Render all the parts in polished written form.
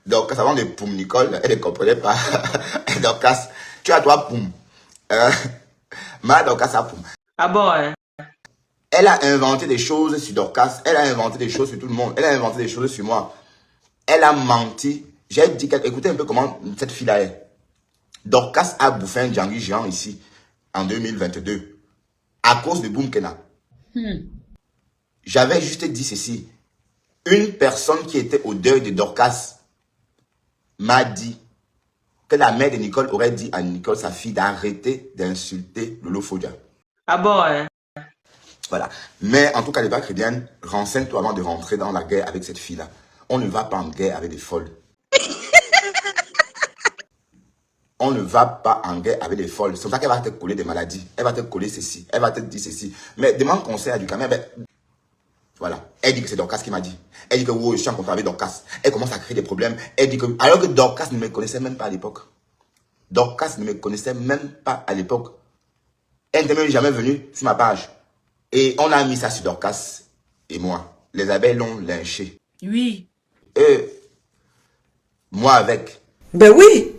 Donc, avant de poum Nicole, elle ne comprenait pas. Dorcas, tu as toi poum. Euh, Ma Dorcas a poum. Ah bon, hein? Elle a inventé des choses sur Dorcas. Elle a inventé des choses sur tout le monde. Elle a inventé des choses sur moi. Elle a menti. J'ai dit, écoutez un peu comment cette fille-là est. Dorcas a bouffé un Djangui géant ici, en 2022, à cause de Boom Kena. J'avais juste dit ceci. Une personne qui était au deuil de Dorcas m'a dit que la mère de Nicole aurait dit à Nicole, sa fille, d'arrêter d'insulter Lolo Fodia. Ah bon, hein? Voilà. Mais en tout cas, les bas chrétiennes, renseigne-toi avant de rentrer dans la guerre avec cette fille-là. On ne va pas en guerre avec des folles. On ne va pas en guerre avec des folles. C'est pour ça qu'elle va te coller des maladies. Elle va te coller ceci. Elle va te dire ceci. Mais demande conseil à du caméra. Ben, voilà. Elle dit que c'est Dorcas qui m'a dit. Elle dit que oh, je suis en contact avec Dorcas. Elle commence à créer des problèmes. Elle dit que, alors que Dorcas ne me connaissait même pas à l'époque. Dorcas ne me connaissait même pas à l'époque. Elle n'était même jamais venue sur ma page. Et on a mis ça sur Dorcas et moi. Les abeilles l'ont lynché. Oui. Et moi avec. Ben oui.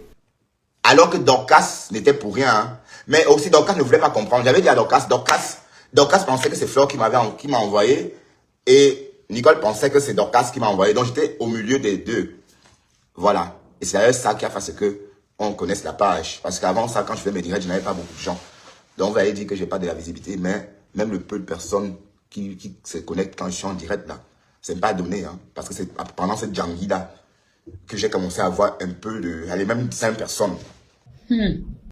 Alors que Dorcas n'était pour rien. Hein. Mais aussi Dorcas ne voulait pas comprendre. J'avais dit à Dorcas pensait que c'est Flore qui m'a envoyé. Et Nicole pensait que c'est Dorcas qui m'a envoyé. Donc j'étais au milieu des deux. Voilà. Et c'est d'ailleurs ça qui a fait ce que on connaisse la page. Parce qu'avant ça, quand je faisais mes directs, je n'avais pas beaucoup de gens. Donc vous allez dire que je n'ai pas de la visibilité. Mais même le peu de personnes qui se connectent quand je suis en direct là, c'est pas donné. Hein, parce que c'est pendant cette Djangui là que j'ai commencé à avoir un peu de... Allez, même 5 personnes.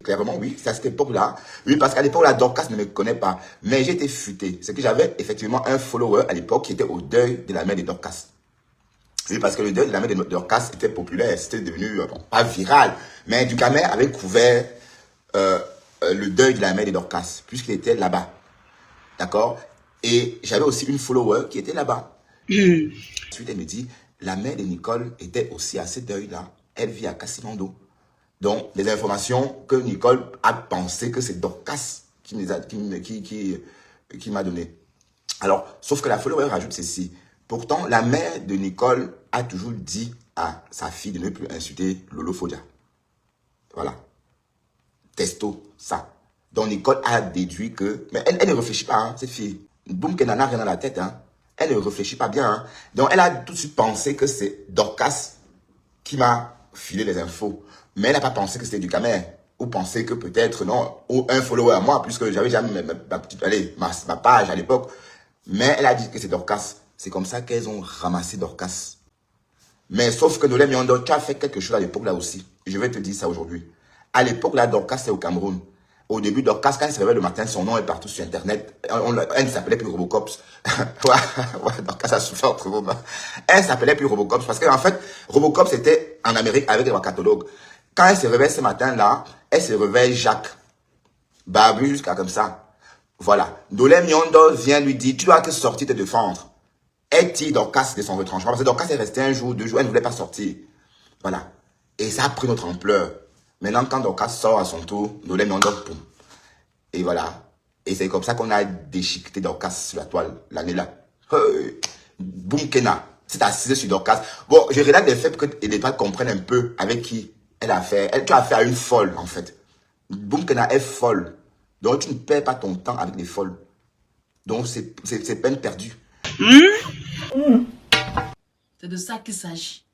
Clairement, oui, c'est à cette époque-là. Oui, parce qu'à l'époque, la Dorcas ne me connaît pas. Mais j'étais futé. C'est que j'avais effectivement un follower à l'époque qui était au deuil de la mère de Dorcas. Oui, parce que le deuil de la mère de Dorcas était populaire. C'était devenu, bon, pas viral. Mais du Ducamer avait couvert le deuil de la mère de Dorcas, puisqu'il était là-bas. D'accord? Et j'avais aussi une follower qui était là-bas. Ensuite, elle me dit, la mère de Nicole était aussi à ce deuil-là. Elle vit à Cassimando. Donc, les informations que Nicole a pensé que c'est Dorcas qui m'a donné. Alors, sauf que la follower rajoute ceci. Pourtant, la mère de Nicole a toujours dit à sa fille de ne plus insulter Lolo Fodia. Voilà. Testo, ça. Donc, Nicole a déduit que... Mais elle ne réfléchit pas, hein, cette fille. Boum, qu'elle n'en a rien dans la tête, hein. Elle ne réfléchit pas bien. Hein. Donc, elle a tout de suite pensé que c'est Dorcas qui m'a filé les infos. Mais elle n'a pas pensé que c'était du Camer. Ou pensé que peut-être, non, ou un follower à moi, puisque j'avais jamais ma page à l'époque. Mais elle a dit que c'est Dorcas. C'est comme ça qu'elles ont ramassé Dorcas. Mais sauf que Nolem Yondo, tu as fait quelque chose à l'époque là aussi. Je vais te dire ça aujourd'hui. À l'époque là, Dorcas, c'est au Cameroun. Au début, Dorcas, quand elle se réveille le matin, son nom est partout sur Internet. Elle ne s'appelait plus Robocops. Ouais, Dorcas a souffert entre vos mains. Elle s'appelait plus Robocops parce qu'en fait, Robocops était en Amérique avec les catalogues. Quand elle se réveille ce matin-là, elle se réveille Jacques. Barbu jusqu'à comme ça. Voilà. Dolem Yondo vient lui dire, tu dois que sortir te défendre. Elle tire Dorcas de son retranchement. Parce que Dorcas est resté un jour, 2 jours, elle ne voulait pas sortir. Voilà. Et ça a pris notre ampleur. Maintenant, quand Dorcas sort à son tour, Dolem Yondo, boum. Et voilà. Et c'est comme ça qu'on a déchiqueté Dorcas sur la toile l'année-là. Boum Kena. C'est assise sur Dorcas. Bon, je regarde les faits pour que les gens comprennent un peu avec qui elle a fait. Tu as affaire à une folle, en fait. Boum Kena est folle. Donc, tu ne perds pas ton temps avec les folles. Donc, c'est peine perdue. C'est de ça qu'il s'agit.